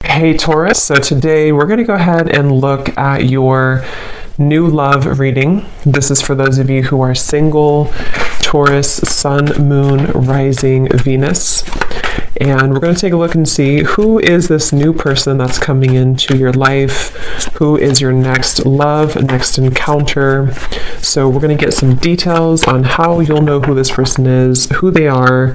Hey Taurus, so today we're going to go ahead and look at your new love reading. This is for those of you who are single, Taurus, Sun, Moon, Rising, Venus. And we're going to take a look and see who is this new person that's coming into your life, who is your next love, next encounter. So we're going to get some details on how you'll know who this person is, who they are,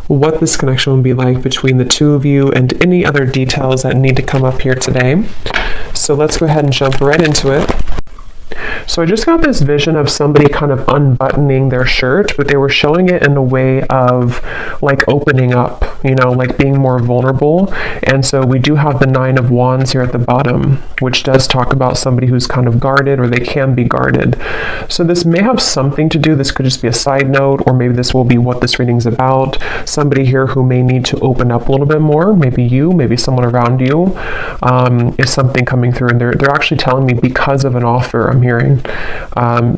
what this connection will be like between the two of you, and any other details that need to come up here today. So let's go ahead and jump right into it. So I just got this vision of somebody kind of unbuttoning their shirt, but they were showing it in a way of like opening up, you know, like being more vulnerable. And so we do have the 9 of Wands here at the bottom, which does talk about somebody who's kind of guarded, or they can be guarded. So this may have something to do, this could just be a side note, or maybe this will be what this reading's about. Somebody here who may need to open up a little bit more, maybe you, maybe someone around you, is something coming through. And they're actually telling me because of an offer I'm hearing.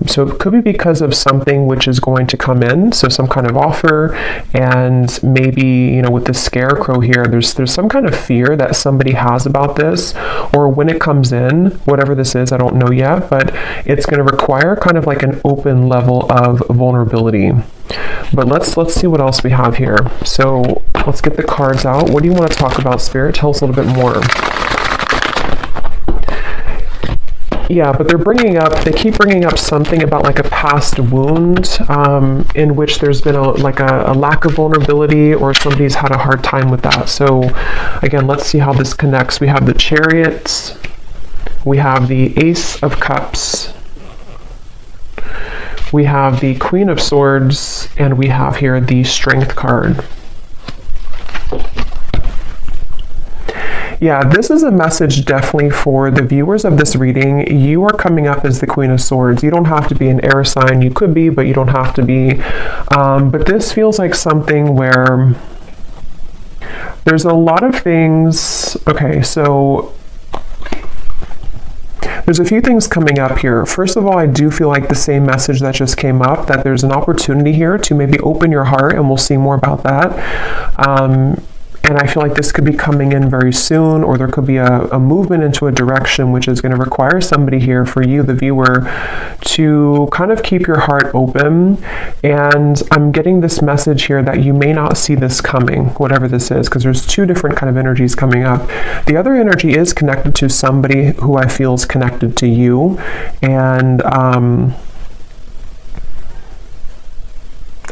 So it could be because of something which is going to come in, so some kind of offer, and maybe, you know, with the scarecrow here, there's some kind of fear that somebody has about this, or when it comes in, whatever this is, I don't know yet, but it's going to require kind of like an open level of vulnerability. But let's see what else we have here. So let's get the cards out. What do you want to talk about, Spirit? Tell us a little bit more. Yeah, but they keep bringing up something about like a past wound in which there's been a lack of vulnerability, or somebody's had a hard time with that. So again, let's see how this connects. We have the Chariot, we have the Ace of Cups, we have the Queen of Swords, and we have here the Strength card. Yeah, this is a message definitely for the viewers of this reading. You are coming up as the Queen of Swords. You don't have to be an air sign. You could be, but you don't have to be. But this feels like something where there's a lot of things. Okay, so there's a few things coming up here. First of all, I do feel like the same message that just came up, that there's an opportunity here to maybe open your heart, and we'll see more about that. And I feel like this could be coming in very soon, or there could be a movement into a direction which is going to require somebody here, for you, the viewer, to kind of keep your heart open. And I'm getting this message here that you may not see this coming, whatever this is, because there's 2 different kind of energies coming up. The other energy is connected to somebody who I feel is connected to you. And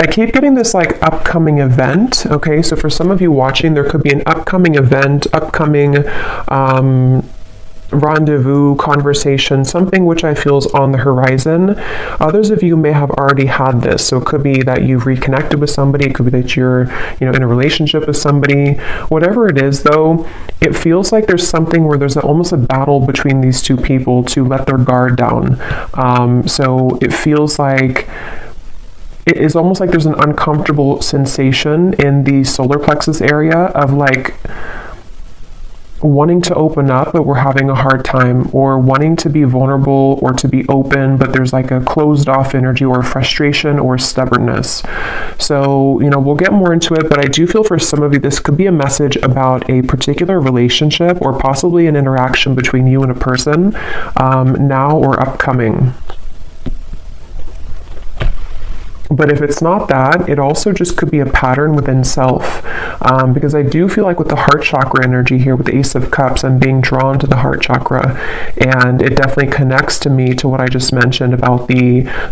I keep getting this like upcoming event. Okay, so for some of you watching, there could be an upcoming event, upcoming rendezvous, conversation, something which I feel is on the horizon. Others of you may have already had this. So it could be that you've reconnected with somebody. It could be that you're, you know, in a relationship with somebody. Whatever it is, though, it feels like there's something where there's almost a battle between these 2 people to let their guard down. So it feels like it is almost like there's an uncomfortable sensation in the solar plexus area of like wanting to open up, but we're having a hard time, or wanting to be vulnerable or to be open, but there's like a closed off energy, or frustration, or stubbornness. So, you know, we'll get more into it, but I do feel for some of you, this could be a message about a particular relationship, or possibly an interaction between you and a person, now or upcoming. But if it's not that, it also just could be a pattern within self. Because I do feel like with the heart chakra energy here, with the Ace of Cups, I'm being drawn to the heart chakra. And it definitely connects to me to what I just mentioned about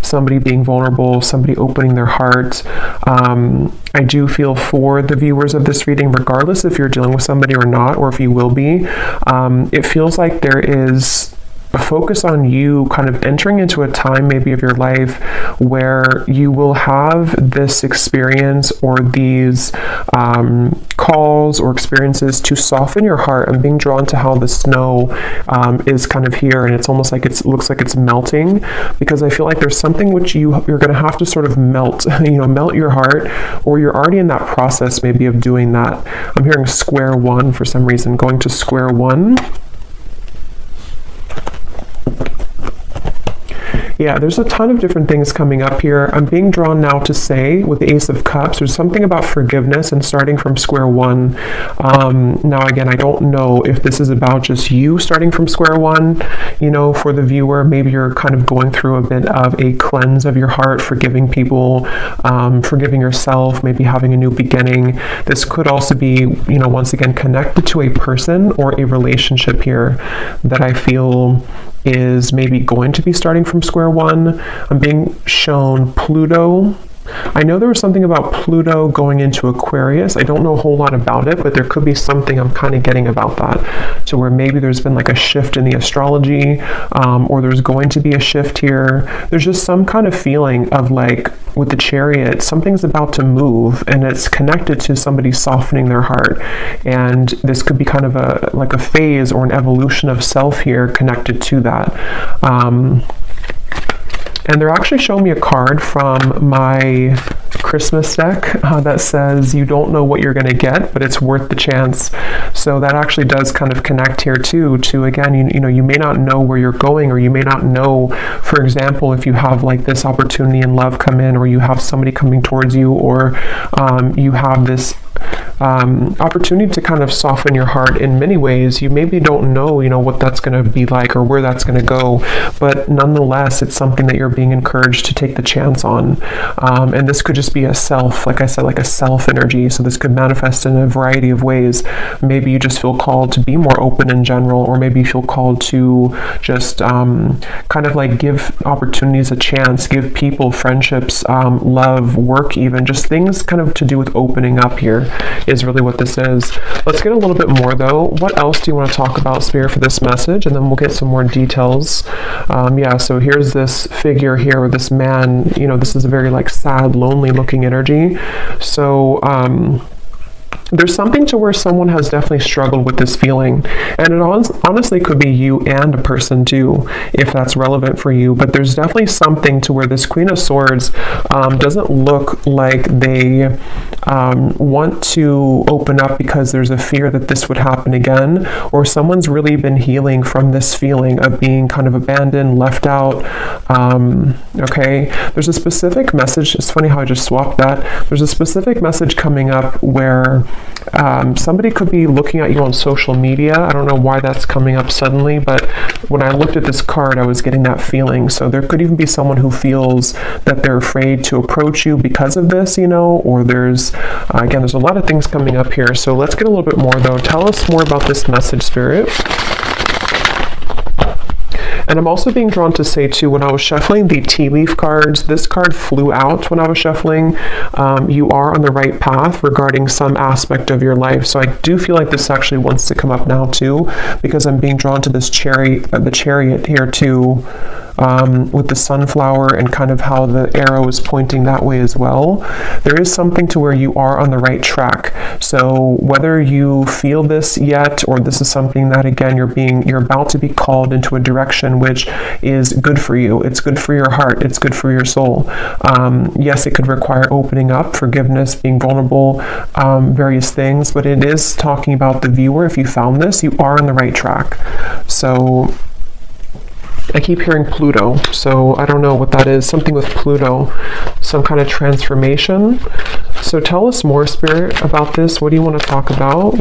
somebody being vulnerable, somebody opening their heart. I do feel for the viewers of this reading, regardless if you're dealing with somebody or not, or if you will be, it feels like there is a focus on you kind of entering into a time maybe of your life where you will have this experience, or these calls or experiences to soften your heart. I'm being drawn to how the snow is kind of here, and it's almost like it looks like it's melting, because I feel like there's something which you're going to have to sort of melt, melt your heart, or you're already in that process maybe of doing that. I'm hearing square one for some reason, going to square one. Yeah, there's a ton of different things coming up here. I'm being drawn now to say, with the Ace of Cups, there's something about forgiveness and starting from square one. Now, again, I don't know if this is about just you starting from square one, you know, for the viewer. Maybe you're kind of going through a bit of a cleanse of your heart, forgiving people, forgiving yourself, maybe having a new beginning. This could also be, you know, once again, connected to a person or a relationship here that I feel is maybe going to be starting from square one. I'm being shown Pluto. I know there was something about Pluto going into Aquarius. I don't know a whole lot about it, but there could be something I'm kind of getting about that. So where maybe there's been like a shift in the astrology, or there's going to be a shift here. There's just some kind of feeling of like, with the Chariot, something's about to move, and it's connected to somebody softening their heart. And this could be kind of like a phase or an evolution of self here connected to that. And they're actually showing me a card from my Christmas deck that says you don't know what you're going to get, but it's worth the chance. So that actually does kind of connect here too, to again, you know, you may not know where you're going, or you may not know, for example, if you have like this opportunity in love come in, or you have somebody coming towards you, or you have this opportunity to kind of soften your heart in many ways. You maybe don't know, you know, what that's going to be like or where that's going to go, but nonetheless, it's something that you're being encouraged to take the chance on. And this could just be a self, like I said, like a self energy. So this could manifest in a variety of ways. Maybe you just feel called to be more open in general, or maybe you feel called to just kind of like give opportunities a chance, give people friendships, love, work, even just things kind of to do with opening up here is really what this is. Let's get a little bit more though. What else do you want to talk about, Spirit, for this message? And then we'll get some more details. Yeah, so here's this figure here with this man, you know, this is a very like sad, lonely looking energy. So, there's something to where someone has definitely struggled with this feeling, and it honestly could be you and a person too, if that's relevant for you. But there's definitely something to where this Queen of Swords doesn't look like they want to open up because there's a fear that this would happen again, or someone's really been healing from this feeling of being kind of abandoned, left out. Okay, there's a specific message. It's funny how I just swapped that. There's a specific message coming up where somebody could be looking at you on social media. I don't know why that's coming up suddenly, but when I looked at this card, I was getting that feeling. So there could even be someone who feels that they're afraid to approach you because of this, you know, or there's, again, there's a lot of things coming up here. So let's get a little bit more though. Tell us more about this message, Spirit. And I'm also being drawn to say too, when I was shuffling the tea leaf cards, this card flew out when I was shuffling. You are on the right path regarding some aspect of your life. So I do feel like this actually wants to come up now too, because I'm being drawn to this the chariot here too, with the sunflower and kind of how the arrow is pointing that way as well. There is something to where you are on the right track. So whether you feel this yet, or this is something that again you're about to be called into a direction which is good for you. It's good for your heart. It's good for your soul. Yes, it could require opening up, forgiveness, being vulnerable, various things, but it is talking about the viewer. If you found this, you are on the right track. So I keep hearing Pluto, so I don't know what that is. Something with Pluto, some kind of transformation. So tell us more, Spirit, about this. What do you want to talk about?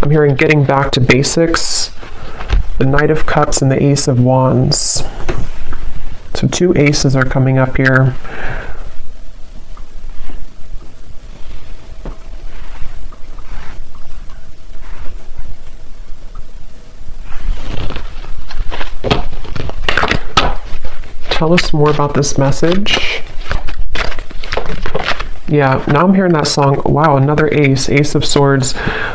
I'm hearing getting back to basics, the Knight of Cups and the Ace of Wands. So two aces are coming up here. Tell us more about this message. Yeah, now I'm hearing that song. Wow, another ace, Ace of Swords,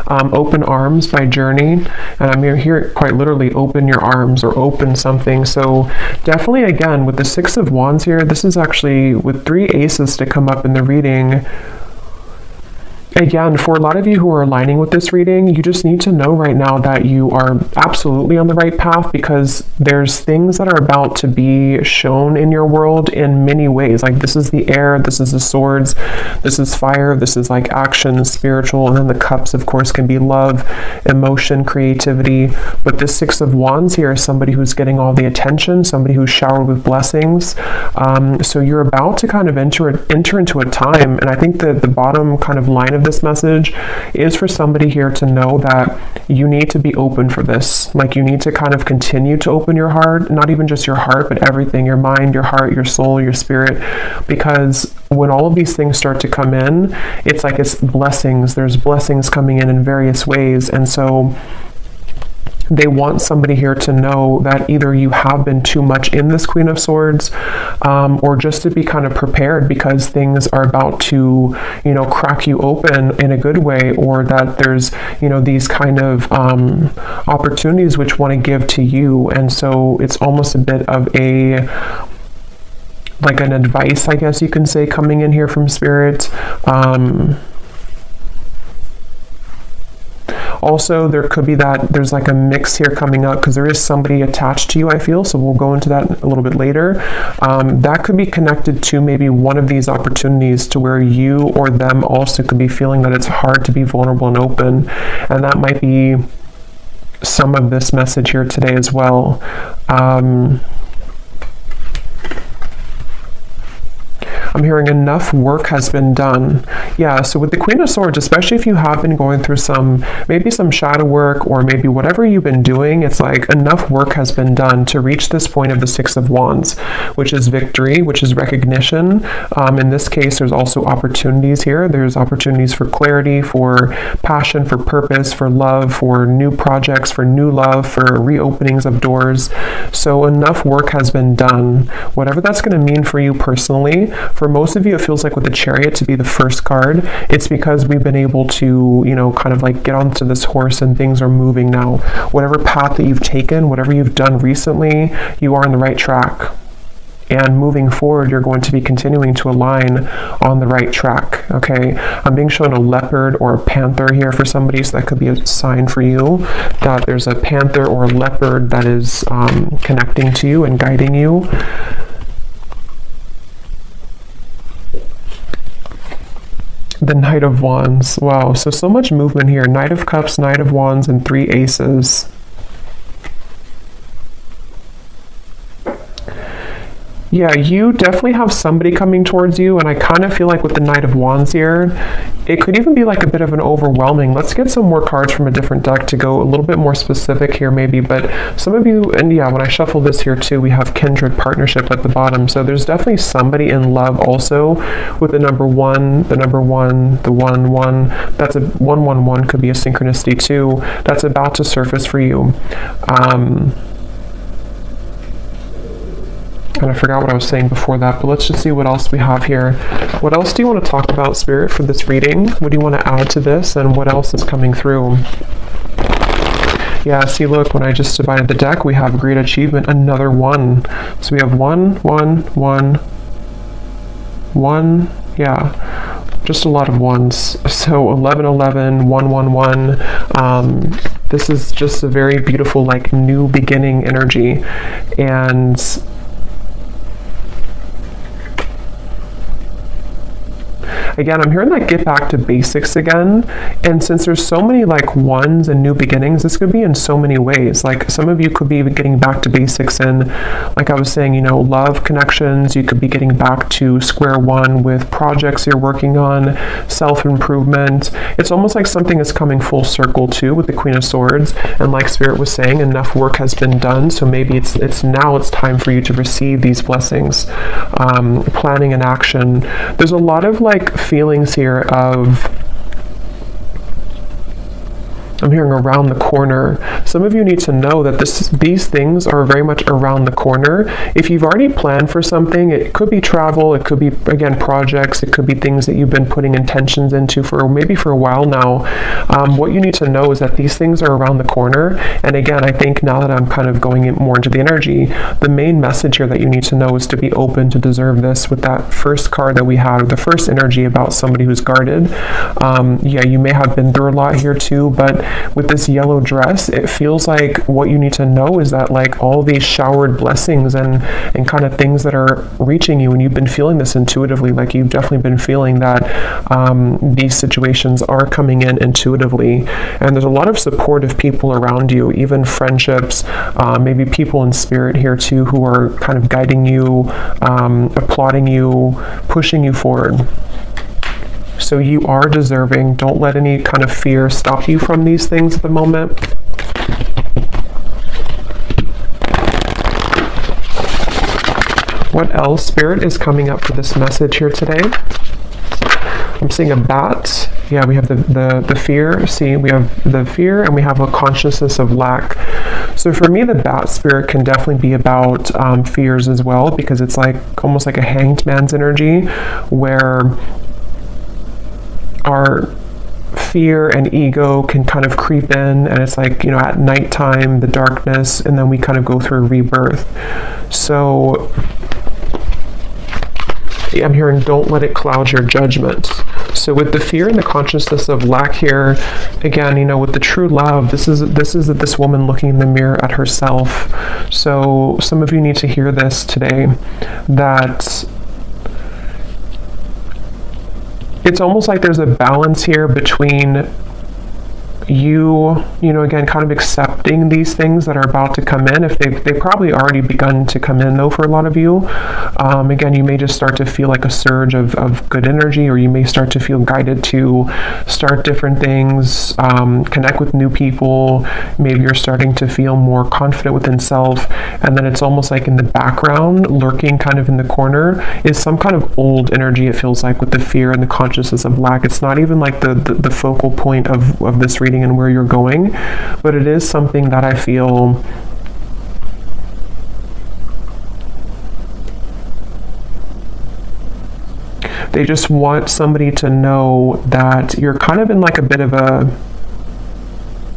Open Arms by Journey. And I'm here quite literally, open your arms or open something. So definitely, again, with the Six of Wands here, this is actually with three aces to come up in the reading. Again, for a lot of you who are aligning with this reading, you just need to know right now that you are absolutely on the right path, because there's things that are about to be shown in your world in many ways. Like, this is the air, this is the swords, this is fire, this is like action, spiritual, and then the cups, of course, can be love, emotion, creativity. But this Six of Wands here is somebody who's getting all the attention, somebody who's showered with blessings. So you're about to kind of enter into a time, and I think that the bottom kind of line of this message is for somebody here to know that you need to be open for this. Like, you need to kind of continue to open your heart, not even just your heart, but everything, your mind, your heart, your soul, your spirit, because when all of these things start to come in, it's like it's blessings. There's blessings coming in various ways. And so they want somebody here to know that either you have been too much in this Queen of Swords, or just to be kind of prepared, because things are about to, you know, crack you open in a good way, or that there's, you know, these kind of opportunities which want to give to you. And so it's almost a bit of a, like an advice, I guess you can say, coming in here from Spirit. Also, there could be that there's like a mix here coming up, because there is somebody attached to you, I feel, so we'll go into that a little bit later. That could be connected to maybe one of these opportunities, to where you or them also could be feeling that it's hard to be vulnerable and open, and that might be some of this message here today as well. I'm hearing enough work has been done. Yeah, so with the Queen of Swords, especially if you have been going through maybe some shadow work, or maybe whatever you've been doing, it's like enough work has been done to reach this point of the Six of Wands, which is victory, which is recognition. In this case, there's also opportunities here. There's opportunities for clarity, for passion, for purpose, for love, for new projects, for new love, for reopenings of doors. So enough work has been done. Whatever that's going to mean for you personally. For most of you, it feels like with the Chariot to be the first card, it's because we've been able to, you know, kind of like get onto this horse and things are moving now. Whatever path that you've taken, whatever you've done recently, you are on the right track. And moving forward, you're going to be continuing to align on the right track, okay? I'm being shown a leopard or a panther here for somebody, so that could be a sign for you that there's a panther or a leopard that is connecting to you and guiding you. The Knight of Wands. Wow, so much movement here. Knight of Cups, Knight of Wands, and 3 aces. Yeah, you definitely have somebody coming towards you, and I kind of feel like with the Knight of Wands here, it could even be like a bit of an overwhelming. Let's get some more cards from a different deck to go a little bit more specific here maybe, but some of you, and yeah, when I shuffle this here too, we have kindred partnership at the bottom, so there's definitely somebody in love also with the number 1, the 1, that's a 111 could be a synchronicity too, that's about to surface for you. And I forgot what I was saying before that, but let's just see what else we have here. What else do you want to talk about, Spirit, for this reading? What do you want to add to this, and what else is coming through? Yeah, see, look, when I just divided the deck, we have great achievement, another 1. So we have 1, 1, 1, 1, yeah, just a lot of 1s. So 11, 11, 1, 1, 1. This is just a very beautiful, like, new beginning energy. And again, I'm hearing like get back to basics again. And since there's so many like 1s and new beginnings, this could be in so many ways. Like some of you could be getting back to basics in, like I was saying, you know, love connections. You could be getting back to square one with projects you're working on, self-improvement. It's almost like something is coming full circle too with the Queen of Swords. And like Spirit was saying, enough work has been done. So maybe it's now it's time for you to receive these blessings. Planning and action. There's a lot of like feelings here of I'm hearing around the corner. Some of you need to know that these things are very much around the corner. If you've already planned for something, it could be travel, it could be, again, projects, it could be things that you've been putting intentions into for maybe for a while now. What you need to know is that these things are around the corner. And again, I think now that I'm kind of going more into the energy, the main message here that you need to know is to be open to deserve this. With that first card that we had, the first energy about somebody who's guarded. Yeah, you may have been through a lot here too, but with this yellow dress, it feels like what you need to know is that like all these showered blessings and kind of things that are reaching you, and you've been feeling this intuitively, like you've definitely been feeling that these situations are coming in intuitively, and there's a lot of supportive people around you, even friendships, maybe people in spirit here too who are kind of guiding you, applauding you, pushing you forward. So you are deserving. Don't let any kind of fear stop you from these things at the moment. What else, Spirit, is coming up for this message here today? I'm seeing a bat. Yeah, we have the fear. See, we have the fear and we have a consciousness of lack. So for me, the bat spirit can definitely be about fears as well, because it's like almost like a hanged man's energy where our fear and ego can kind of creep in, and it's like, you know, at nighttime, the darkness, and then we kind of go through rebirth. So I'm hearing don't let it cloud your judgment. So with the fear and the consciousness of lack here, again, you know, with the true love, this is this woman looking in the mirror at herself. So some of you need to hear this today, that it's almost like there's a balance here between you know, again, kind of accepting these things that are about to come in. If they've probably already begun to come in though for a lot of you. Again, you may just start to feel like a surge of good energy, or you may start to feel guided to start different things, connect with new people. Maybe you're starting to feel more confident within self, and then it's almost like in the background, lurking kind of in the corner, is some kind of old energy, it feels like, with the fear and the consciousness of lack. It's not even like the focal point of this reading and where you're going, but it is something that I feel they just want somebody to know that you're kind of in like a bit of a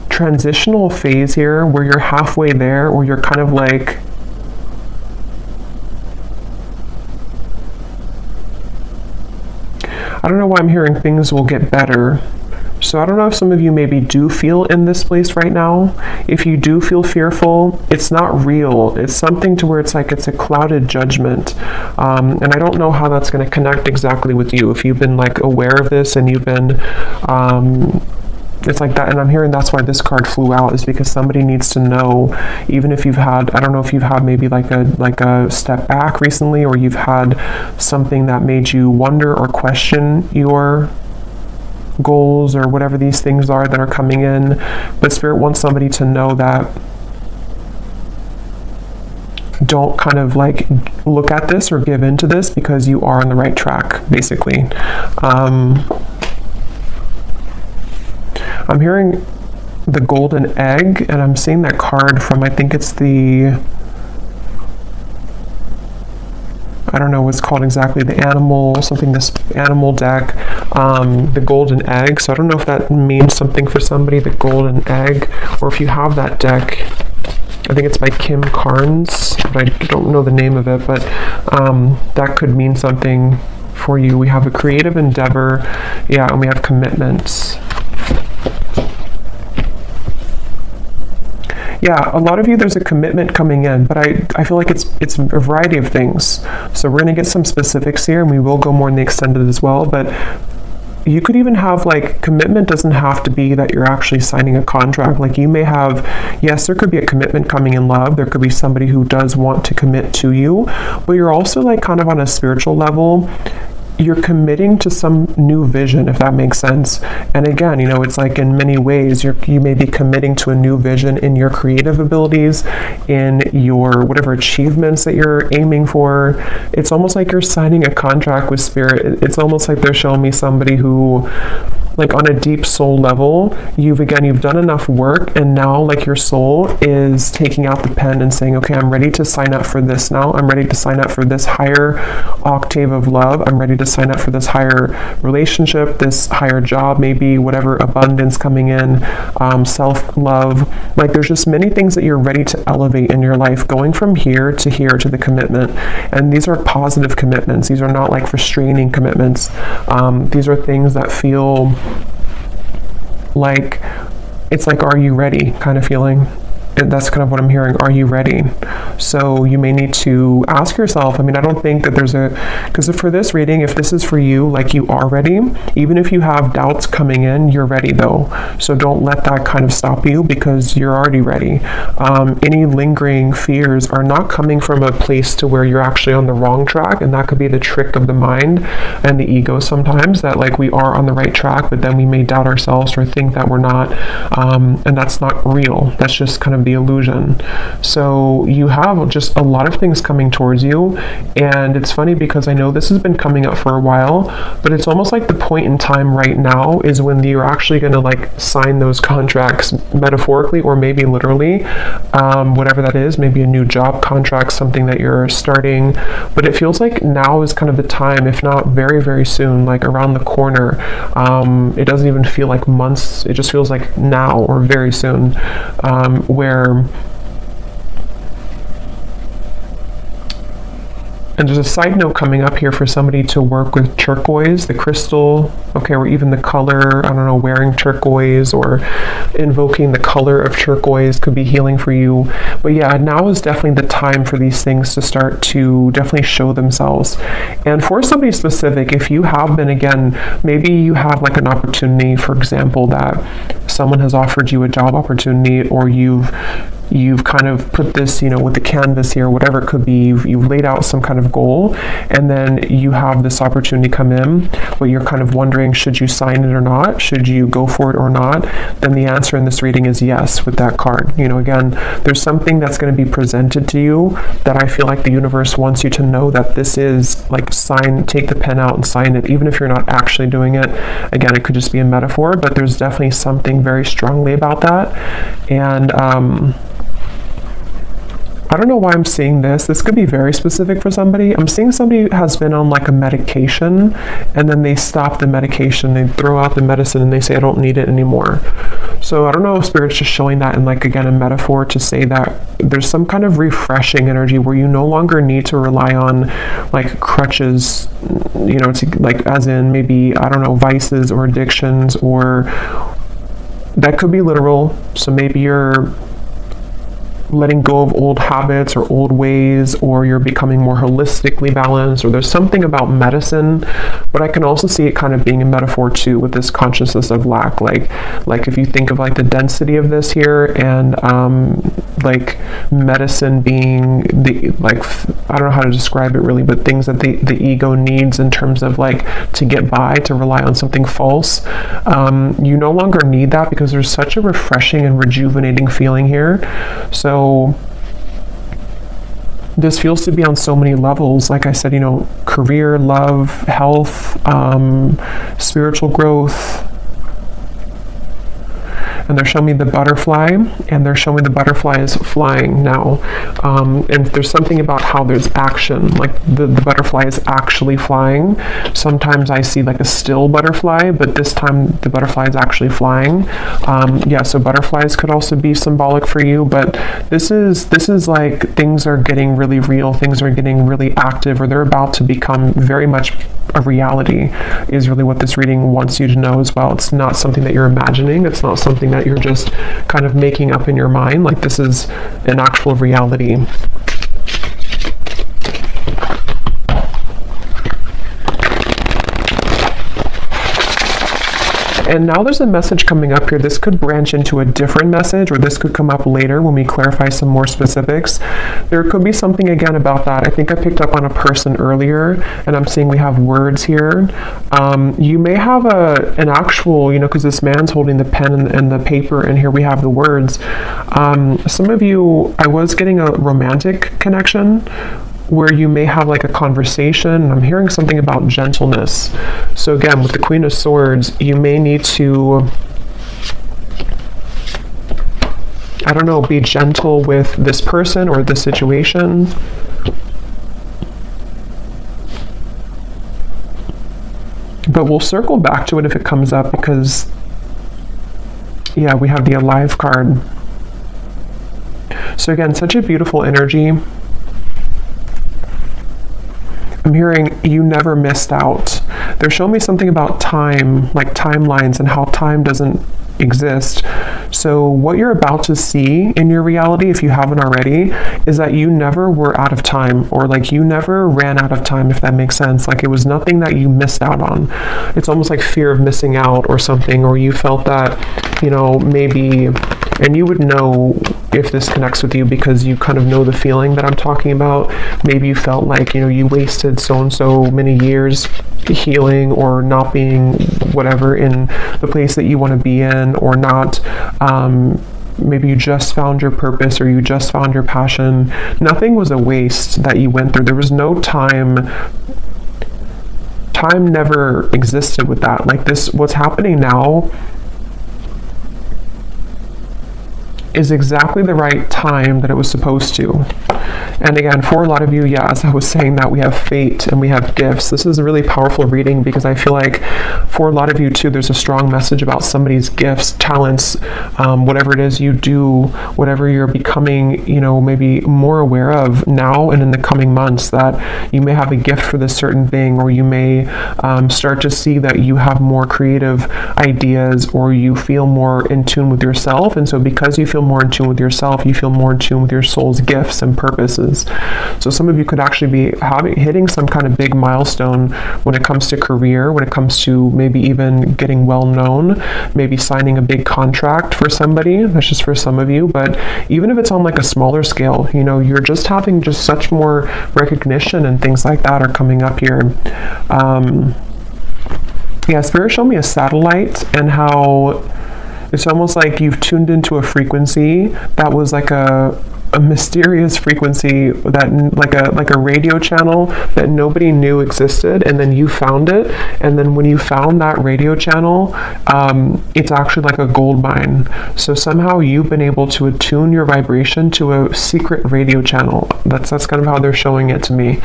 transitional phase here, where you're halfway there, or you're kind of like I don't know why I'm hearing things will get better. So I don't know if some of you maybe do feel in this place right now. If you do feel fearful, it's not real. It's something to where it's like it's a clouded judgment. And I don't know how that's going to connect exactly with you. If you've been like aware of this and you've been, it's like that. And I'm hearing that's why this card flew out, is because somebody needs to know, even if you've had, I don't know if you've had maybe like a step back recently, or you've had something that made you wonder or question your goals or whatever these things are that are coming in, but Spirit wants somebody to know that don't kind of like look at this or give into this, because you are on the right track, basically. I'm hearing the golden egg, and I'm seeing that card from, I think it's the, I don't know what's called exactly, the animal, something, this animal deck, the golden egg. So I don't know if that means something for somebody, the golden egg, or if you have that deck. I think it's by Kim Carnes, but I don't know the name of it, but that could mean something for you. We have a creative endeavor, yeah, and we have commitments. Yeah, a lot of you, there's a commitment coming in, but I feel like it's a variety of things. So we're going to get some specifics here, and we will go more in the extended as well, but you could even have, like, commitment doesn't have to be that you're actually signing a contract. Like, you may have, yes, there could be a commitment coming in love. There could be somebody who does want to commit to you, but you're also, like, kind of on a spiritual level, you're committing to some new vision, if that makes sense. And again, you know, it's like in many ways, you may be committing to a new vision in your creative abilities, in your whatever achievements that you're aiming for. It's almost like you're signing a contract with spirit. It's almost like they're showing me somebody who, like on a deep soul level, you've done enough work, and now like your soul is taking out the pen and saying, okay, I'm ready to sign up for this now. I'm ready to sign up for this higher octave of love. I'm ready to sign up for this higher relationship, this higher job, maybe whatever abundance coming in, self-love. Like there's just many things that you're ready to elevate in your life, going from here to the commitment. And these are positive commitments. These are not like restraining commitments. These are things that feel like, it's like, are you ready kind of feeling. And that's kind of what I'm hearing. Are you ready? So you may need to ask yourself. I mean, I don't think that because for this reading, if this is for you, like you are ready, even if you have doubts coming in, you're ready though. So don't let that kind of stop you, because you're already ready. Any lingering fears are not coming from a place to where you're actually on the wrong track. And that could be the trick of the mind and the ego sometimes, that like we are on the right track, but then we may doubt ourselves or think that we're not. And that's not real. That's just kind of the illusion. So you have just a lot of things coming towards you, and it's funny because I know this has been coming up for a while, but it's almost like the point in time right now is when you're actually going to like sign those contracts, metaphorically or maybe literally, whatever that is, maybe a new job contract, something that you're starting. But it feels like now is kind of the time, if not very, very soon, like around the corner. It doesn't even feel like months, it just feels like now or very soon, where and there's a side note coming up here for somebody to work with turquoise, the crystal, okay, or even the color, I don't know, wearing turquoise or invoking the color of turquoise could be healing for you. But yeah, now is definitely the time for these things to start to definitely show themselves. And for somebody specific, if you have been, again, maybe you have like an opportunity, for example, that someone has offered you a job opportunity, or you've kind of put this, you know, with the canvas here, whatever it could be, you've laid out some kind of goal, and then you have this opportunity come in, but you're kind of wondering, should you sign it or not? Should you go for it or not? Then the answer in this reading is yes with that card. You know, again, there's something that's going to be presented to you that I feel like the universe wants you to know that this is like take the pen out and sign it, even if you're not actually doing it. Again, it could just be a metaphor, but there's definitely something very strongly about that. And I don't know why I'm seeing this. This could be very specific for somebody. I'm seeing somebody who has been on like a medication, and then they stop the medication, they throw out the medicine, and they say, I don't need it anymore. So I don't know if Spirit's just showing that in like, again, a metaphor to say that there's some kind of refreshing energy where you no longer need to rely on like crutches, you know, to like, as in maybe, I don't know, vices or addictions, or that could be literal. So maybe you're letting go of old habits or old ways, or you're becoming more holistically balanced, or there's something about medicine. But I can also see it kind of being a metaphor too, with this consciousness of lack, like if you think of like the density of this here, and like medicine being the, like, I don't know how to describe it really, but things that the ego needs in terms of like to get by, to rely on something false. You no longer need that, because there's such a refreshing and rejuvenating feeling here. So this feels to be on so many levels. Like I said, you know, career, love, health, spiritual growth. And they're showing me the butterfly, and they're showing the butterfly is flying now. And there's something about how there's action, like the butterfly is actually flying. Sometimes I see like a still butterfly, but this time the butterfly is actually flying. Yeah, so butterflies could also be symbolic for you, but this is like things are getting really real, things are getting really active, or they're about to become very much a reality, is really what this reading wants you to know as well. It's not something that you're imagining. It's not something that you're just kind of making up in your mind. Like, this is an actual reality. And now there's a message coming up here. This could branch into a different message, or this could come up later when we clarify some more specifics. There could be something again about that. I think I picked up on a person earlier, and I'm seeing we have words here. You may have an actual, because this man's holding the pen and the paper, and here we have the words. Some of you, I was getting a romantic connection where you may have like a conversation. I'm hearing something about gentleness. So again, with the Queen of Swords, you may need to, I don't know, be gentle with this person or this situation. But we'll circle back to it if it comes up, because, yeah, we have the Alive card. So again, such a beautiful energy. I'm hearing you never missed out. They're showing me something about time, like timelines, and how time doesn't exist. So what you're about to see in your reality, if you haven't already, is that you never were out of time, or like you never ran out of time, if that makes sense. Like it was nothing that you missed out on. It's almost like fear of missing out or something, or you felt that, maybe, and you would know if this connects with you because you kind of know the feeling that I'm talking about. Maybe you felt like, you wasted so many years healing or not being whatever in the place that you want to be in, or not. Maybe you just found your purpose, or you just found your passion. Nothing was a waste that you went through. There was no time. Time never existed with that. Like this, what's happening now is exactly the right time that it was supposed to. And again, for a lot of you, yeah, as I was saying, that we have fate and we have gifts. This is a really powerful reading, because I feel like for a lot of you too, there's a strong message about somebody's gifts, talents, whatever it is you do, whatever you're becoming, maybe more aware of now and in the coming months, that you may have a gift for this certain thing, or you may start to see that you have more creative ideas, or you feel more in tune with yourself. And so because you feel more in tune with yourself, you feel more in tune with your soul's gifts and purposes. So some of you could actually be hitting some kind of big milestone when it comes to career, when it comes to maybe even getting well known, maybe signing a big contract for somebody. That's just for some of you. But even if it's on like a smaller scale, you're just having just such more recognition, and things like that are coming up here. Yeah, Spirit showed me a satellite, and how it's almost like you've tuned into a frequency that was like a mysterious frequency, that like a radio channel that nobody knew existed, and then you found it. And then when you found that radio channel, it's actually like a gold mine. So somehow you've been able to attune your vibration to a secret radio channel. That's kind of how they're showing it to me.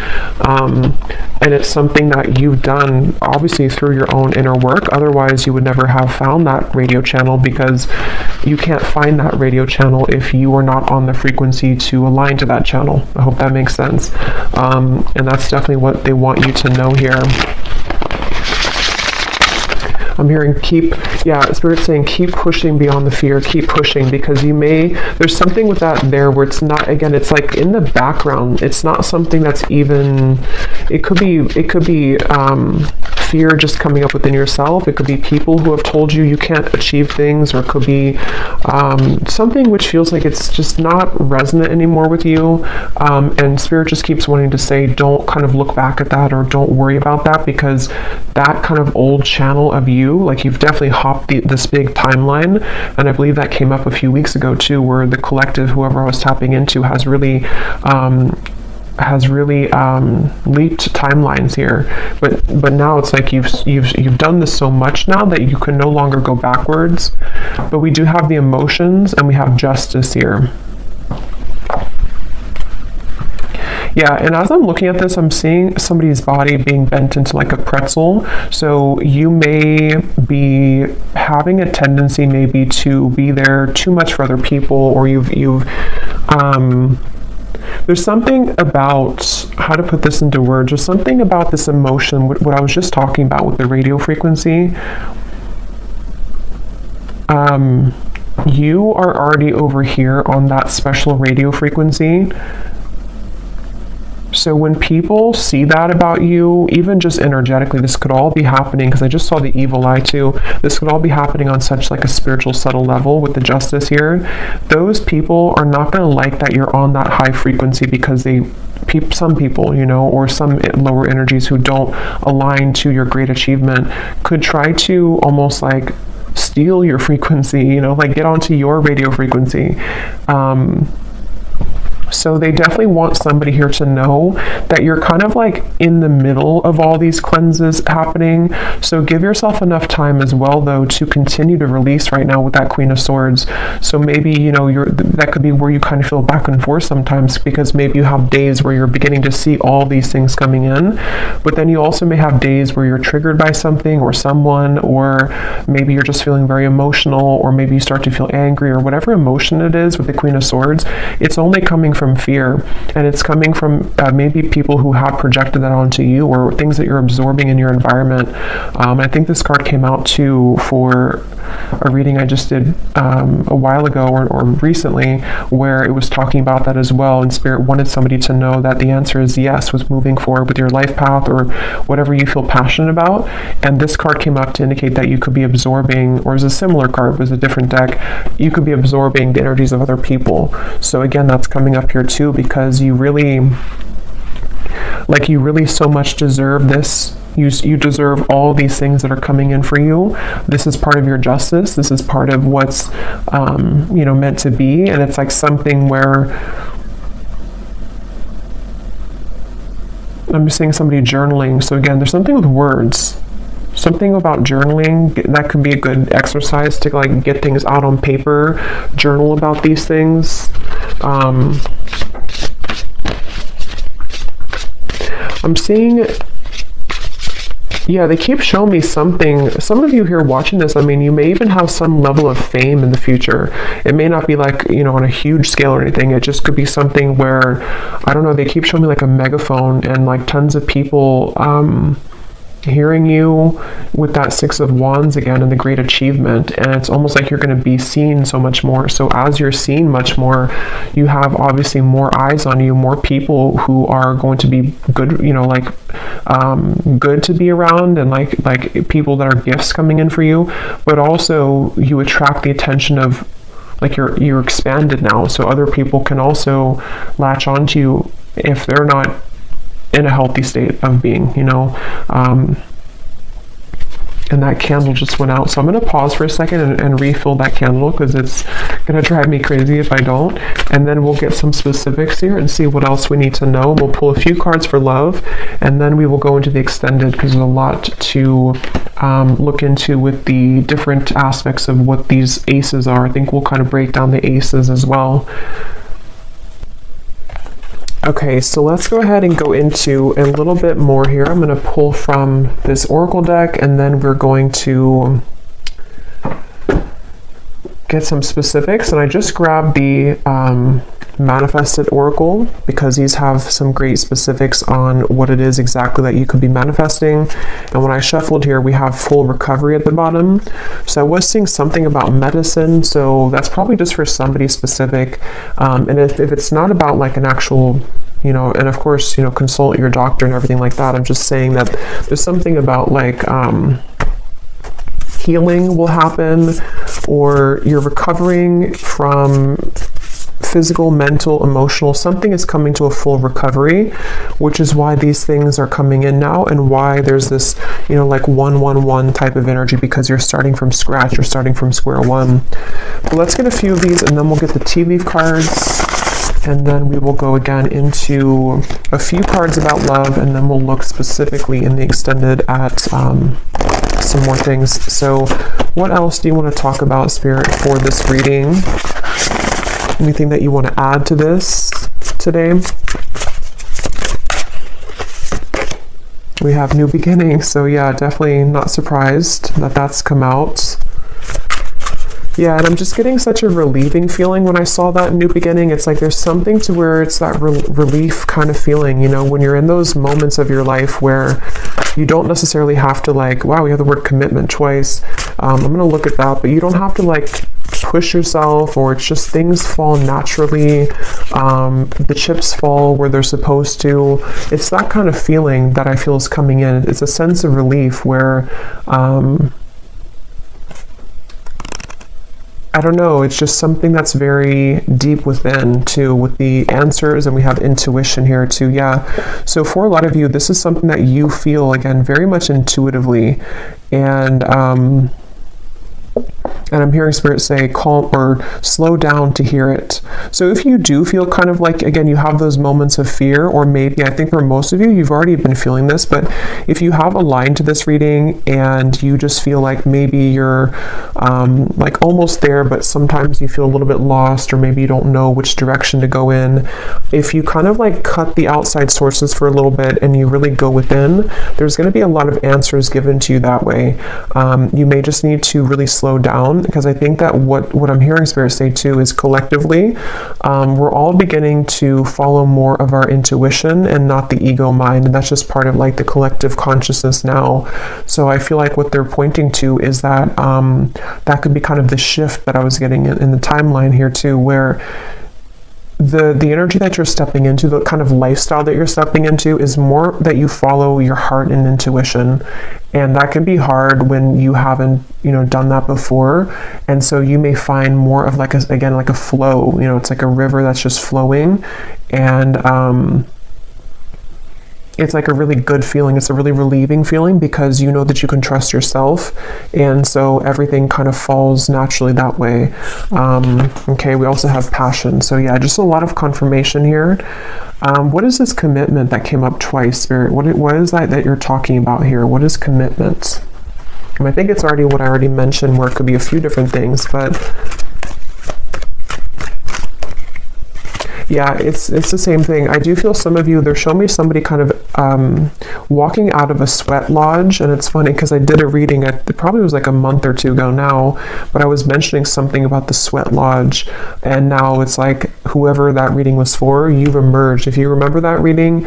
And it's something that you've done obviously through your own inner work. Otherwise you would never have found that radio channel, because you can't find that radio channel if you are not on the frequency to align to that channel. I hope that makes sense. And that's definitely what they want you to know here. I'm hearing Spirit saying keep pushing beyond the fear, keep pushing, because there's something with that there where it's not, again, it's like in the background. It's not something that's even, it could be fear just coming up within yourself. It could be people who have told you can't achieve things, or it could be something which feels like it's just not resonant anymore with you. And Spirit just keeps wanting to say, don't kind of look back at that, or don't worry about that, because that kind of old channel of you, like you've definitely hopped this big timeline. And I believe that came up a few weeks ago too, where the collective, whoever I was tapping into, has really leaped timelines here. But now it's like you've done this so much now that you can no longer go backwards. But we do have the emotions, and we have justice here. Yeah, and as I'm looking at this, I'm seeing somebody's body being bent into like a pretzel. So you may be having a tendency maybe to be there too much for other people, or there's something about, how to put this into words, there's something about this emotion, what I was just talking about with the radio frequency. You are already over here on that special radio frequency. So when people see that about you, even just energetically, this could all be happening, because I just saw the evil eye too. This could all be happening on such like a spiritual subtle level with the justice here. Those people are not going to like that you're on that high frequency, because some people, you know, or some lower energies who don't align to your great achievement could try to almost like steal your frequency, you know, like get onto your radio frequency. So they definitely want somebody here to know that you're kind of like in the middle of all these cleanses happening. So give yourself enough time as well, though, to continue to release right now with that Queen of Swords. So maybe, you know, that could be where you kind of feel back and forth sometimes, because maybe you have days where you're beginning to see all these things coming in, but then you also may have days where you're triggered by something or someone, or maybe you're just feeling very emotional, or maybe you start to feel angry, or whatever emotion it is with the Queen of Swords. It's only coming from fear, and it's coming from maybe people who have projected that onto you, or things that you're absorbing in your environment. I think this card came out too for a reading I just did a while ago, or recently, where it was talking about that as well, and Spirit wanted somebody to know that the answer is yes, with moving forward with your life path or whatever you feel passionate about. And this card came up to indicate that you could be absorbing, or it was a similar card, it was a different deck, you could be absorbing the energies of other people. So again, that's coming up here too, because you really so much deserve this. You deserve all these things that are coming in for you. This is part of your justice. This is part of what's you know, meant to be. And it's like something where I'm just seeing somebody journaling. So again, there's something with words. Something about journaling, that could be a good exercise to like get things out on paper, journal about these things. I'm seeing, yeah, they keep showing me something. Some of you here watching this, I mean, you may even have some level of fame in the future. It may not be like, you know, on a huge scale or anything. It just could be something where, I don't know, they keep showing me like a megaphone and like tons of people hearing you with that Six of Wands again, and the great achievement. And it's almost like you're going to be seen so much more. So as you're seen much more, you have obviously more eyes on you, more people who are going to be good, you know, like good to be around, and like people that are gifts coming in for you. But also you attract the attention of, like, you're expanded now, so other people can also latch onto you if they're not in a healthy state of being, you know. And that candle just went out, so I'm going to pause for a second and refill that candle, because it's going to drive me crazy if I don't. And then we'll get some specifics here and see what else we need to know. We'll pull a few cards for love, and then we will go into the extended, because there's a lot to look into with the different aspects of what these aces are. I think we'll kind of break down the aces as well. Okay, so let's go ahead and go into a little bit more here. I'm going to pull from this oracle deck, and then we're going to get some specifics. And I just grabbed the manifested oracle, because these have some great specifics on what it is exactly that you could be manifesting. And when I shuffled here, we have full recovery at the bottom. So I was seeing something about medicine, so that's probably just for somebody specific. And if it's not about like an actual, you know, and of course, you know, consult your doctor and everything like that. I'm just saying that there's something about like healing will happen, or you're recovering from physical, mental, emotional, something is coming to a full recovery, which is why these things are coming in now, and why there's this, you know, like 111 type of energy, because you're starting from scratch, you're starting from square one. But let's get a few of these, and then we'll get the tea leaf cards, and then we will go again into a few cards about love, and then we'll look specifically in the extended at some more things. So what else do you want to talk about, Spirit, for this reading? Anything that you want to add to this today? We have new beginnings, so yeah, definitely not surprised that that's come out. Yeah, and I'm just getting such a relieving feeling when I saw that new beginning. It's like there's something to where it's that relief kind of feeling, you know, when you're in those moments of your life where you don't necessarily have to, like, wow, we have the word commitment twice. I'm going to look at that, but you don't have to like push yourself, or it's just things fall naturally. The chips fall where they're supposed to. It's that kind of feeling that I feel is coming in. It's a sense of relief where, I don't know, it's just something that's very deep within too, with the answers, and we have intuition here too. Yeah. So for a lot of you, this is something that you feel, again, very much intuitively. And I'm hearing Spirit say calm or slow down to hear it. So if you do feel kind of like, again, you have those moments of fear, or maybe, I think for most of you, you've already been feeling this, but if you have a line to this reading and you just feel like maybe you're like almost there, but sometimes you feel a little bit lost, or maybe you don't know which direction to go in, if you kind of like cut the outside sources for a little bit and you really go within, there's going to be a lot of answers given to you that way. You may just need to really slow down, because I think that what I'm hearing Spirit say too is collectively, we're all beginning to follow more of our intuition and not the ego mind, and that's just part of like the collective consciousness now. So I feel like what they're pointing to is that that could be kind of the shift that I was getting in the timeline here too, where the energy that you're stepping into, the kind of lifestyle that you're stepping into, is more that you follow your heart and intuition. And that can be hard when you haven't, done that before. And so you may find more of like a flow, it's like a river that's just flowing. And it's like a really good feeling. It's a really relieving feeling, because you know that you can trust yourself. And so everything kind of falls naturally that way. Okay, we also have passion. So yeah, just a lot of confirmation here. What is this commitment that came up twice, Spirit? What is that you're talking about here? What is commitment? I think it's already what I already mentioned, where it could be a few different things, but yeah, it's the same thing. I do feel some of you, they're showing me somebody kind of walking out of a sweat lodge. And it's funny because I did a reading, it probably was like a month or two ago now, but I was mentioning something about the sweat lodge. And now it's like whoever that reading was for, you've emerged. If you remember that reading,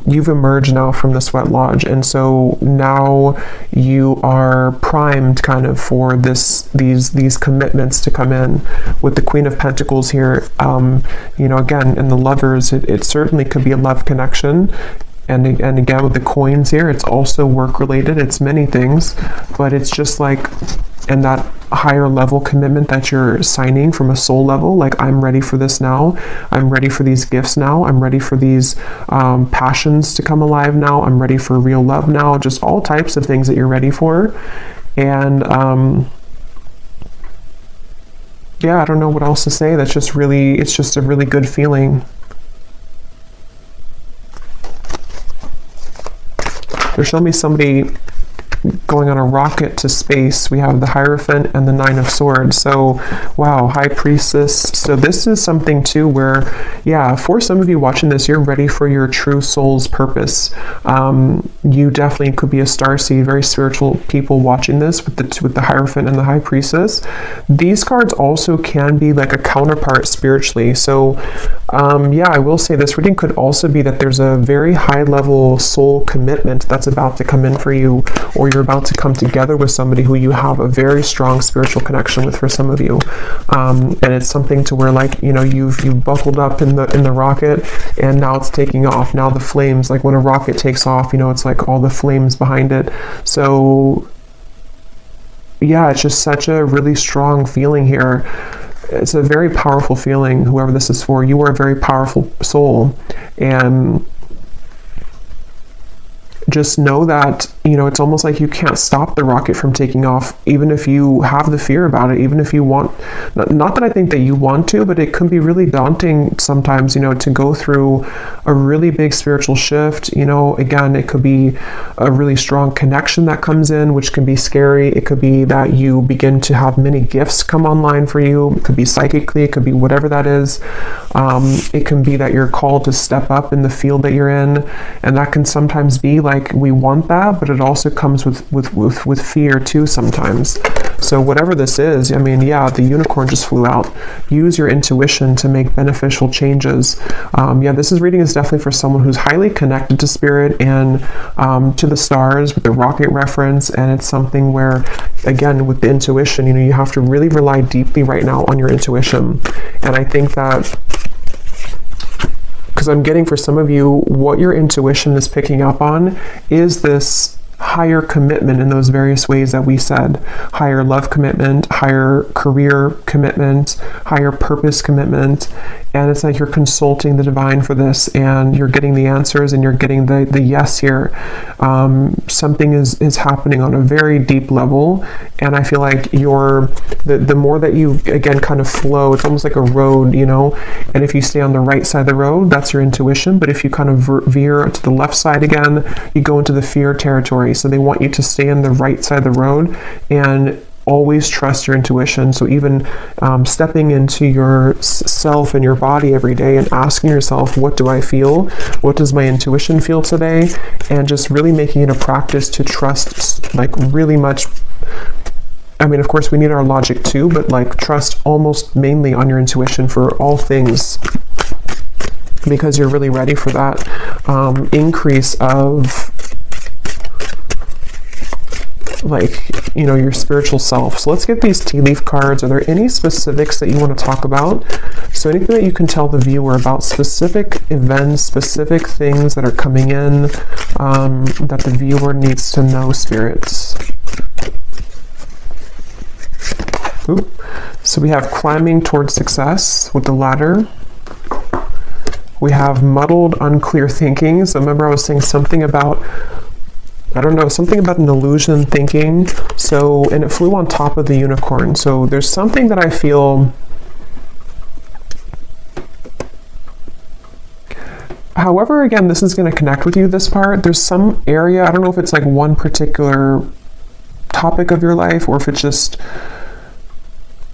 you've emerged now from the sweat lodge. And so now you are primed kind of for these commitments to come in with the Queen of Pentacles here. Again, in the lovers, it certainly could be a love connection. And again, with the coins here, it's also work related. It's many things, but it's just like in that higher level commitment that you're signing from a soul level, like, I'm ready for this now. I'm ready for these gifts now. I'm ready for these passions to come alive now. I'm ready for real love now. Just all types of things that you're ready for. And yeah, I don't know what else to say. It's just a really good feeling. They're showing me somebody going on a rocket to space. We have the Hierophant and the Nine of Swords. So, wow, High Priestess. So this is something too where, yeah, for some of you watching this, you're ready for your true soul's purpose. You definitely could be a starseed, very spiritual people watching this with the Hierophant and the High Priestess. These cards also can be like a counterpart spiritually. So, yeah, I will say this reading could also be that there's a very high level soul commitment that's about to come in for you, or you're about to come together with somebody who you have a very strong spiritual connection with, for some of you. And it's something to where, like, you've buckled up in the rocket, and now it's taking off. Now the flames, like when a rocket takes off, it's like all the flames behind it. So yeah, it's just such a really strong feeling here. It's a very powerful feeling, whoever this is for. You are a very powerful soul, and just know that, it's almost like you can't stop the rocket from taking off, even if you have the fear about it, even if you want, not that I think that you want to, but it can be really daunting sometimes, to go through a really big spiritual shift. Again, it could be a really strong connection that comes in, which can be scary. It could be that you begin to have many gifts come online for you. It could be psychically, it could be whatever that is. It can be that you're called to step up in the field that you're in, and that can sometimes be like, we want that, but it also comes with fear too sometimes. So whatever this is, I mean, yeah, the unicorn just flew out. Use your intuition to make beneficial changes. Yeah, this reading is definitely for someone who's highly connected to spirit and to the stars with the rocket reference. And it's something where, again, with the intuition, you know, you have to really rely deeply right now on your intuition. And I think that, because I'm getting for some of you, what your intuition is picking up on is this higher commitment in those various ways that we said. Higher love commitment, higher career commitment, higher purpose commitment. And it's like you're consulting the divine for this, and you're getting the answers, and you're getting the yes here. Something is happening on a very deep level, and I feel like the more that you, again, kind of flow, it's almost like a road, you know, and if you stay on the right side of the road, that's your intuition, but if you kind of veer to the left side again, you go into the fear territory. So they want you to stay on the right side of the road and always trust your intuition. So even stepping into your self and your body every day and asking yourself, what do I feel? What does my intuition feel today? And just really making it a practice to trust, like, really much. I mean, of course, we need our logic too, but like trust almost mainly on your intuition for all things, because you're really ready for that increase of, like, you know, your spiritual self. So let's get these tea leaf cards. Are there any specifics that you want to talk about? So anything that you can tell the viewer about specific events, specific things that are coming in that the viewer needs to know, spirits. Ooh. So we have climbing towards success with the ladder. We have muddled, unclear thinking. So remember I was saying something about, I don't know, something about an illusion thinking. So, and it flew on top of the unicorn. So there's something that I feel, however, again, this is going to connect with you, this part. There's some area, I don't know if it's like one particular topic of your life, or if it's just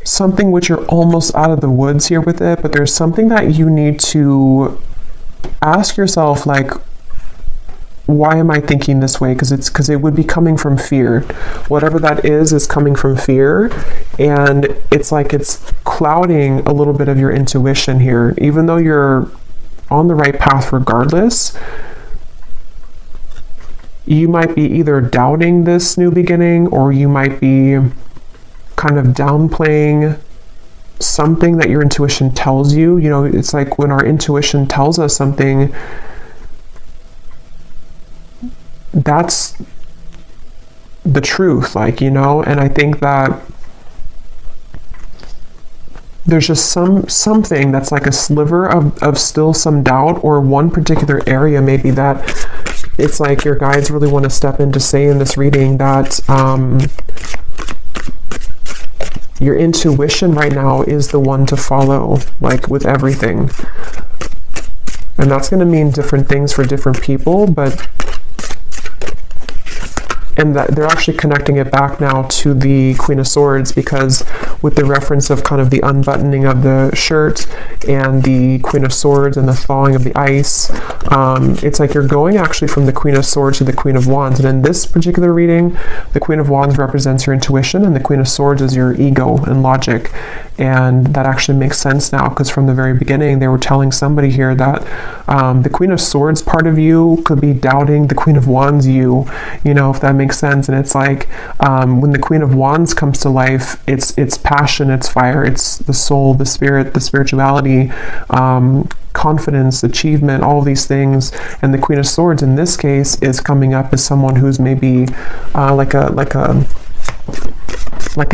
something which you're almost out of the woods here with it, but there's something that you need to ask yourself, like, why am I thinking this way? Because it would be coming from fear. Whatever that is coming from fear, and it's like it's clouding a little bit of your intuition here, even though you're on the right path regardless. You might be either doubting this new beginning, or you might be kind of downplaying something that your intuition tells you. You know, it's like when our intuition tells us something, that's the truth, like, you know. And I think that there's just something that's like a sliver of still some doubt, or one particular area maybe that it's like your guides really want to step in to say in this reading that your intuition right now is the one to follow, like with everything. And that's going to mean different things for different people, but and that they're actually connecting it back now to the Queen of Swords, because with the reference of kind of the unbuttoning of the shirt and the Queen of Swords and the thawing of the ice, it's like you're going actually from the Queen of Swords to the Queen of Wands. And in this particular reading, the Queen of Wands represents your intuition, and the Queen of Swords is your ego and logic. And that actually makes sense now, because from the very beginning they were telling somebody here that the Queen of Swords part of you could be doubting the Queen of Wands you know, if that makes sense. And it's like when the Queen of Wands comes to life, it's passion, it's fire, it's the soul, the spirit, the spirituality, confidence, achievement, all of these things. And the Queen of Swords in this case is coming up as someone who's maybe like a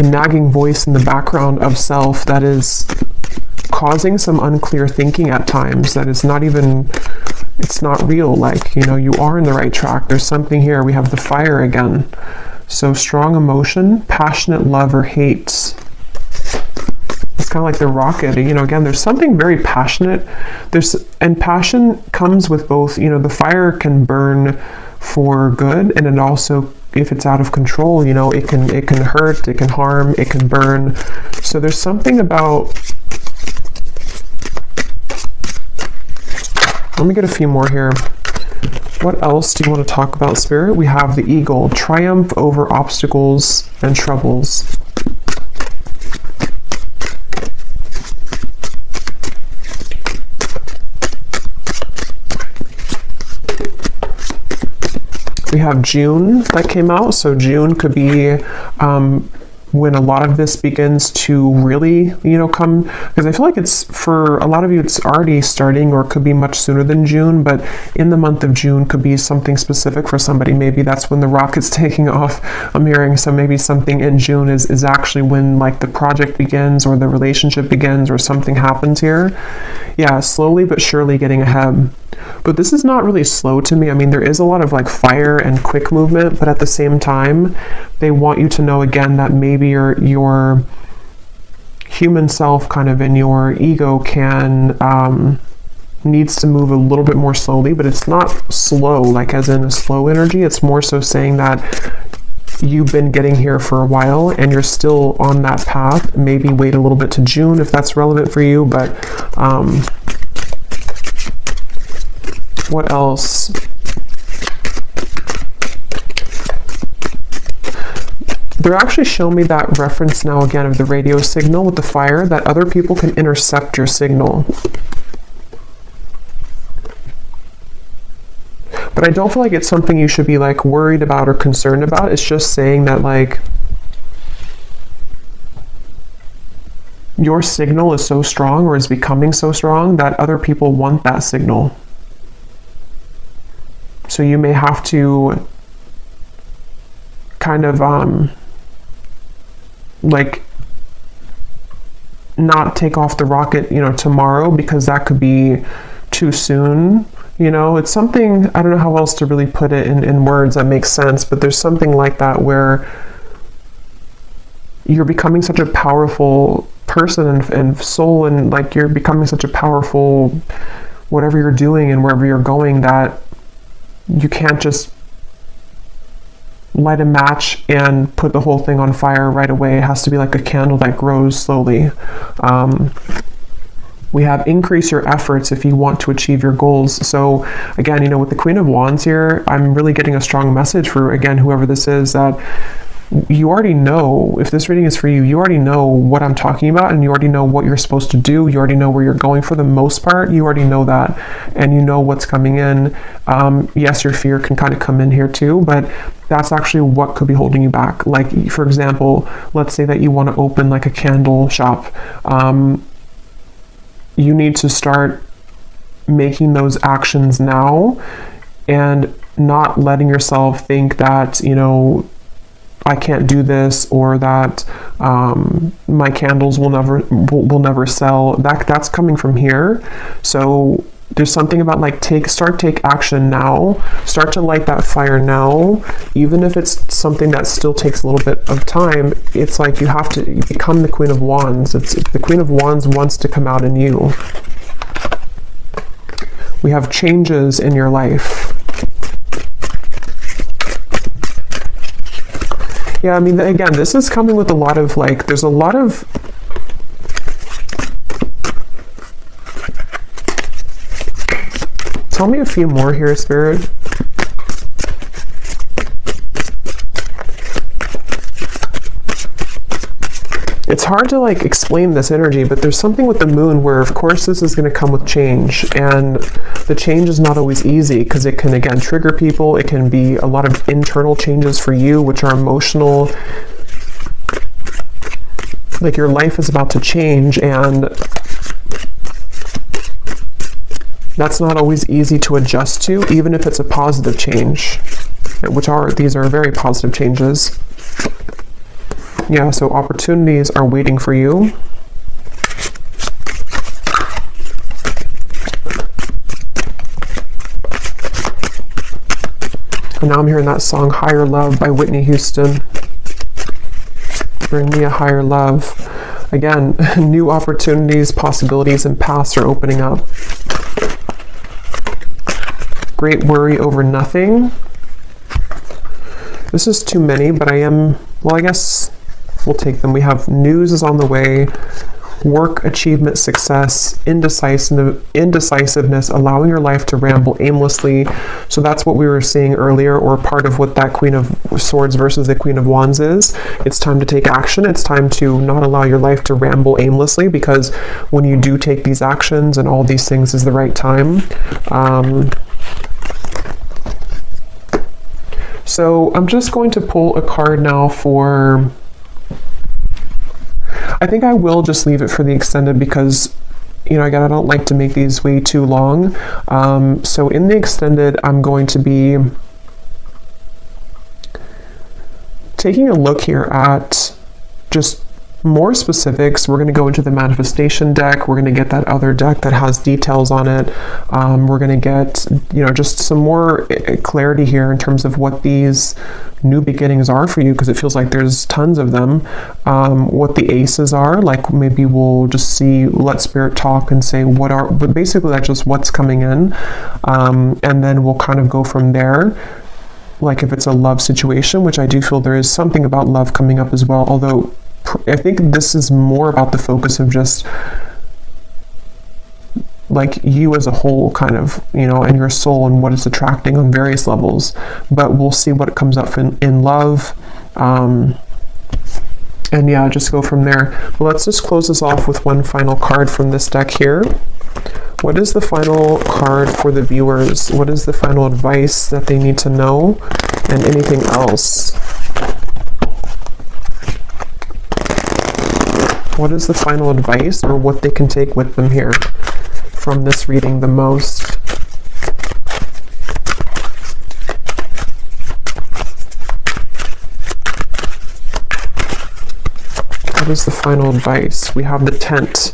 nagging voice in the background of self that is causing some unclear thinking at times, that is not even, it's not real. Like, you know, you are in the right track. There's something here. We have the fire again. So strong emotion, passionate love or hate. It's kind of like the rocket, you know, again, there's something very passionate. And passion comes with both, you know, the fire can burn for good, and it also, if it's out of control, you know, it can hurt, it can harm, it can burn. So there's something about, let me get a few more here. What else do you want to talk about, Spirit? We have the eagle, triumph over obstacles and troubles. We have June that came out. So June could be when a lot of this begins to really, come, because I feel like it's, for a lot of you, it's already starting, or it could be much sooner than June, but in the month of June could be something specific for somebody. Maybe that's when the rocket's taking off, I'm hearing. So maybe something in June is actually when like the project begins, or the relationship begins, or something happens here. Yeah, slowly but surely getting ahead. But this is not really slow to me. I mean, there is a lot of like fire and quick movement, but at the same time, they want you to know again that maybe your human self kind of, and your ego needs to move a little bit more slowly, but it's not slow, like as in a slow energy. It's more so saying that you've been getting here for a while and you're still on that path. Maybe wait a little bit to June if that's relevant for you, but what else? They're actually showing me that reference now again of the radio signal with the fire, that other people can intercept your signal. But I don't feel like it's something you should be like worried about or concerned about. It's just saying that like your signal is so strong, or is becoming so strong, that other people want that signal. So you may have to kind of like not take off the rocket, tomorrow, because that could be too soon. It's something, I don't know how else to really put it in words that makes sense, but there's something like that where you're becoming such a powerful person and soul, and like you're becoming such a powerful whatever you're doing and wherever you're going, that you can't just light a match and put the whole thing on fire right away. It has to be like a candle that grows slowly. We have increase your efforts if you want to achieve your goals. So again, with the Queen of Wands here, I'm really getting a strong message for, again, whoever this is, that you already know, if this reading is for you, you already know what I'm talking about, and you already know what you're supposed to do. You already know where you're going for the most part. You already know that, and you know what's coming in. Yes, your fear can kind of come in here too, but that's actually what could be holding you back. Like, for example, let's say that you want to open like a candle shop. You need to start making those actions now, and not letting yourself think that, I can't do this, or that my candles will never sell. That's coming from here. So there's something about like take action now. Start to light that fire now, even if it's something that still takes a little bit of time. It's like you have to become the Queen of Wands. It's the Queen of Wands wants to come out in you. We have changes in your life. Yeah, I mean, again, this is coming with a lot of like, there's a lot of tell me a few more here, Spirit. It's hard to like explain this energy, but there's something with the moon where, of course, this is going to come with change, and the change is not always easy because it can, again, trigger people. It can be a lot of internal changes for you, which are emotional. Like your life is about to change, and that's not always easy to adjust to, even if it's a positive change, these are very positive changes. Yeah, so opportunities are waiting for you. And now I'm hearing that song, Higher Love by Whitney Houston. Bring me a higher love. Again, new opportunities, possibilities, and paths are opening up. Great worry over nothing. This is too many, but I guess we'll take them. We have news is on the way, work, achievement, success, indecisiveness, allowing your life to ramble aimlessly. So that's what we were seeing earlier, or part of what that Queen of Swords versus the Queen of Wands is. It's time to take action. It's time to not allow your life to ramble aimlessly, because when you do take these actions and all these things is the right time. So I'm just going to pull a card now for, I think I will just leave it for the extended because, you know, again, I don't like to make these way too long. So in the extended, I'm going to be taking a look here at just more specifics. We're going to go into the manifestation deck. We're going to get that other deck that has details on it. We're going to get, you know, just some more clarity here in terms of what these new beginnings are for you, because it feels like there's tons of them. What the aces are, like maybe we'll just see, let spirit talk and say what are, but basically that's just what's coming in. And then we'll kind of go from there. Like if it's a love situation, which I do feel there is something about love coming up as well, although I think this is more about the focus of just like you as a whole, kind of, you know, and your soul and what it's attracting on various levels. But we'll see what comes up in love. And yeah, just go from there. Well, let's just close this off with one final card from this deck here. What is the final card for the viewers? What is the final advice that they need to know, and anything else? What is the final advice, or what they can take with them here from this reading the most? What is the final advice? We have the tent.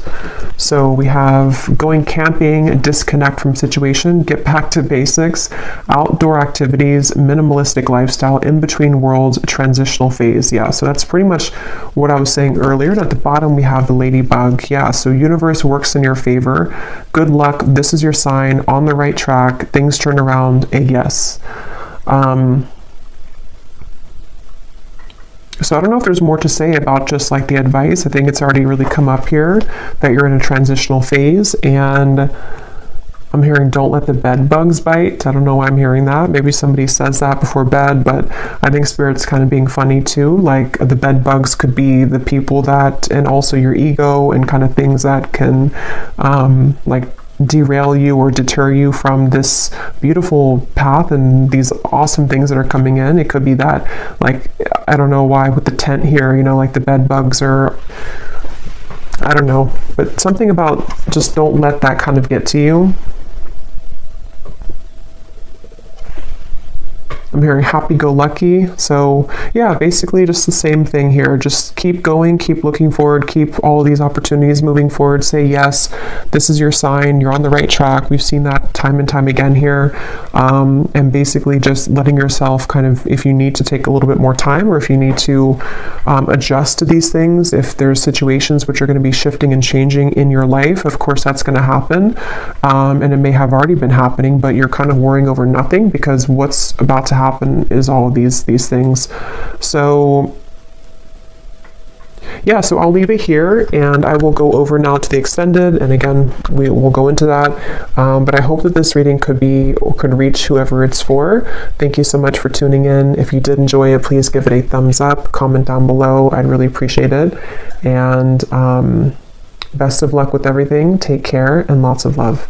So we have going camping, disconnect from situation, get back to basics, outdoor activities, minimalistic lifestyle, in between worlds, transitional phase. Yeah, so that's pretty much what I was saying earlier. And at the bottom we have the ladybug. Yeah, so universe works in your favor. Good luck. This is your sign. On the right track. Things turn around. A yes. So I don't know if there's more to say about just like the advice. I think it's already really come up here that you're in a transitional phase, and I'm hearing don't let the bed bugs bite. I don't know why I'm hearing that. Maybe somebody says that before bed, but I think Spirit's kind of being funny too. Like the bed bugs could be the people that, and also your ego and kind of things that can like derail you or deter you from this beautiful path and these awesome things that are coming in. It could be that, like, I don't know why with the tent here, you know, like the bed bugs, or I don't know, but something about just don't let that kind of get to you. I'm hearing happy-go-lucky. So yeah, basically just the same thing here. Just keep going, keep looking forward, keep all these opportunities moving forward. Say yes, this is your sign. You're on the right track. We've seen that time and time again here. And basically just letting yourself kind of, if you need to take a little bit more time, or if you need to adjust to these things, if there's situations which are going to be shifting and changing in your life, of course that's going to happen. And it may have already been happening, but you're kind of worrying over nothing, because what's about to happen is all of these things. So yeah, so I'll leave it here, and I will go over now to the extended, and again we will go into that, but I hope that this reading could reach whoever it's for. Thank you so much for tuning in. If you did enjoy it, please give it a thumbs up, comment down below. I'd really appreciate it, and best of luck with everything. Take care, and lots of love.